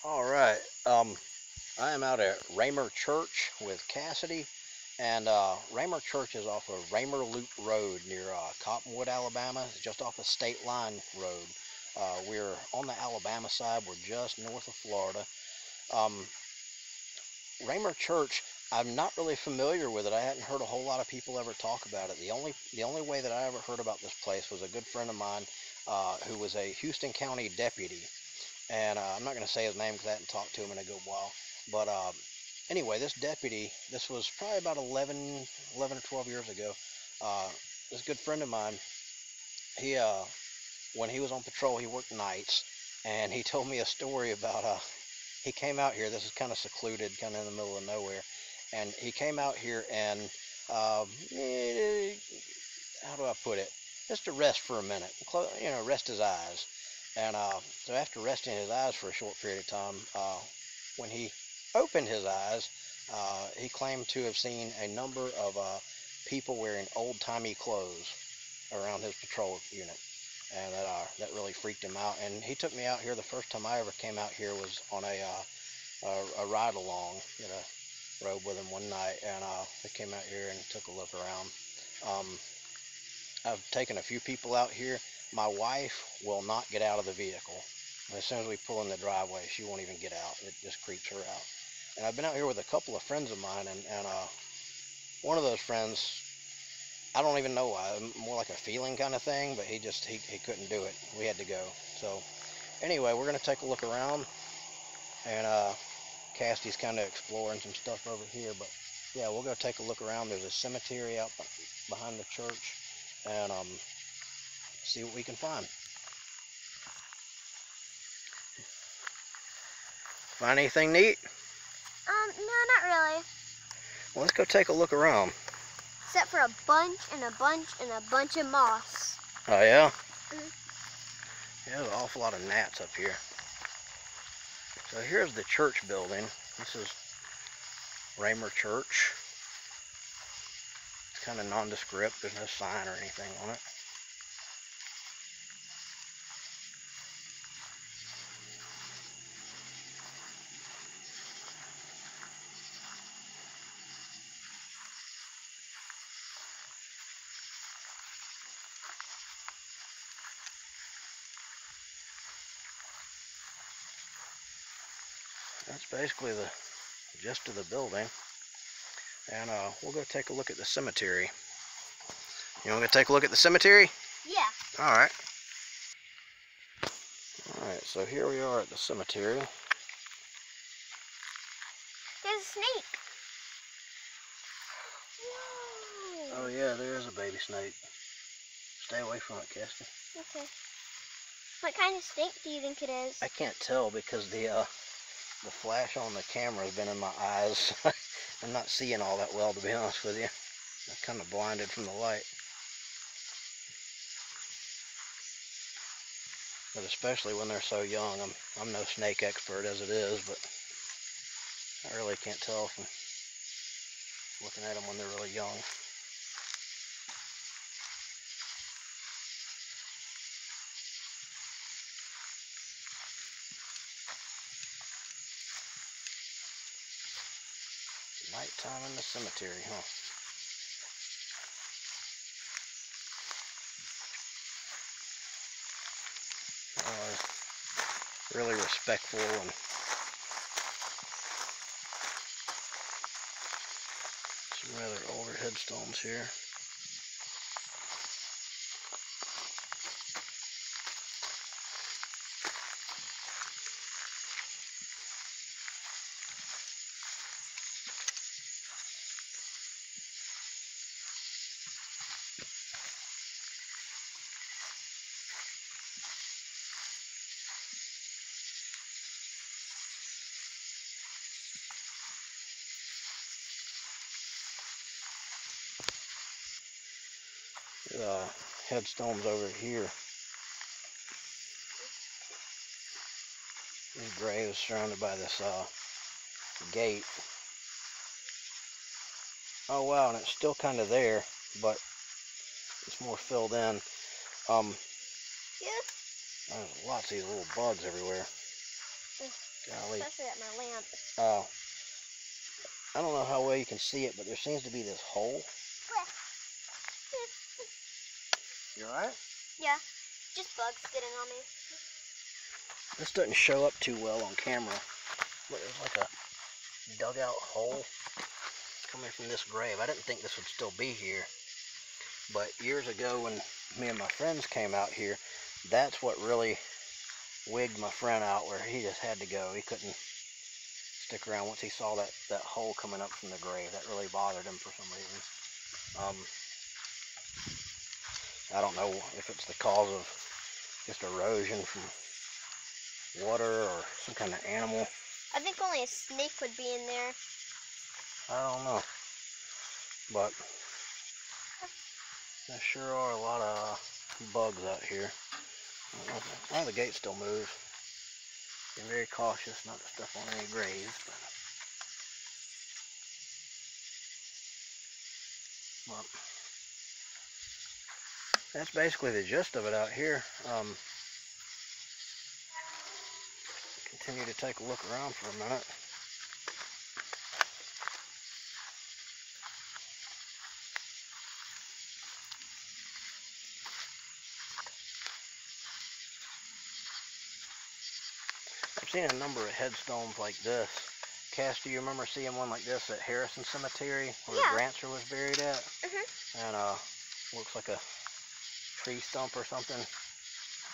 Alright, I am out at Raymer Church with Kasidey, and Raymer Church is off of Raymer Loop Road near Cottonwood, Alabama. It's just off a state line road. We're on the Alabama side. We're just north of Florida. Raymer Church, I'm not really familiar with it. I hadn't heard a whole lot of people ever talk about it. The only way that I ever heard about this place was a good friend of mine who was a Houston County deputy. And I'm not going to say his name because I hadn't talked to him in a good while. But anyway, this deputy, this was probably about 11 or 12 years ago. This good friend of mine, he when he was on patrol, he worked nights, and he told me a story about he came out here. This is kind of secluded, kind of in the middle of nowhere, and he came out here and how do I put it? Just to rest for a minute, rest his eyes. And so after resting his eyes for a short period of time, when he opened his eyes, he claimed to have seen a number of people wearing old-timey clothes around his patrol unit, and that really freaked him out. And he took me out here. The first time I ever came out here was on a ride-along, rode with him one night, and we came out here and took a look around. I've taken a few people out here. My wife will not get out of the vehicle. As soon as we pull in the driveway, she won't even get out. It just creeps her out. And I've been out here with a couple of friends of mine, and one of those friends, I don't even know why, more like a feeling kind of thing, but he couldn't do it. We had to go. So anyway, we're going to take a look around, and Cassie's kind of exploring some stuff over here, but yeah, we'll go take a look around. There's a cemetery out behind the church, and see what we can find. Find anything neat? No, not really. Well, let's go take a look around. Except for a bunch and a bunch and a bunch of moss. Oh, yeah? Mm-hmm. Yeah, there's an awful lot of gnats up here. So here's the church building. This is Raymer Church. It's kind of nondescript. There's no sign or anything on it. That's basically the gist of the building, and we'll go take a look at the cemetery. You want to go take a look at the cemetery? Yeah. All right. All right, so here we are at the cemetery. There's a snake. Whoa. Oh yeah, there is a baby snake. Stay away from it, Cassie. Okay. What kind of snake do you think it is? I can't tell because the flash on the camera has been in my eyes. I'm not seeing all that well, to be honest with you. I'm kind of blinded from the light. But especially when they're so young. I'm no snake expert as it is, but I really can't tell from looking at them when they're really young. Nighttime in the cemetery, huh? Really respectful and some rather older headstones here. Headstones over here. This grave is surrounded by this gate. Oh wow, and it's still kind of there, but it's more filled in. Yeah. There's lots of these little bugs everywhere. Mm. Golly. Especially at my lamp. I don't know how well you can see it, but there seems to be this hole. You alright? Yeah, just bugs getting on me. This doesn't show up too well on camera, but there's like a dugout hole coming from this grave. I didn't think this would still be here, but years ago when me and my friends came out here, that's what really wigged my friend out, where he just had to go. He couldn't stick around once he saw that hole coming up from the grave. That really bothered him for some reason. I don't know if it's the cause of just erosion from water or some kind of animal. I think only a snake would be in there. I don't know, but there sure are a lot of bugs out here. Oh, the gate still moves. Be very cautious not to step on any graves. But that's basically the gist of it out here. Continue to take a look around for a minute. I've seen a number of headstones like this. Cass, do you remember seeing one like this at Harrison Cemetery, where the Grantzer was buried at? And looks like a tree stump or something.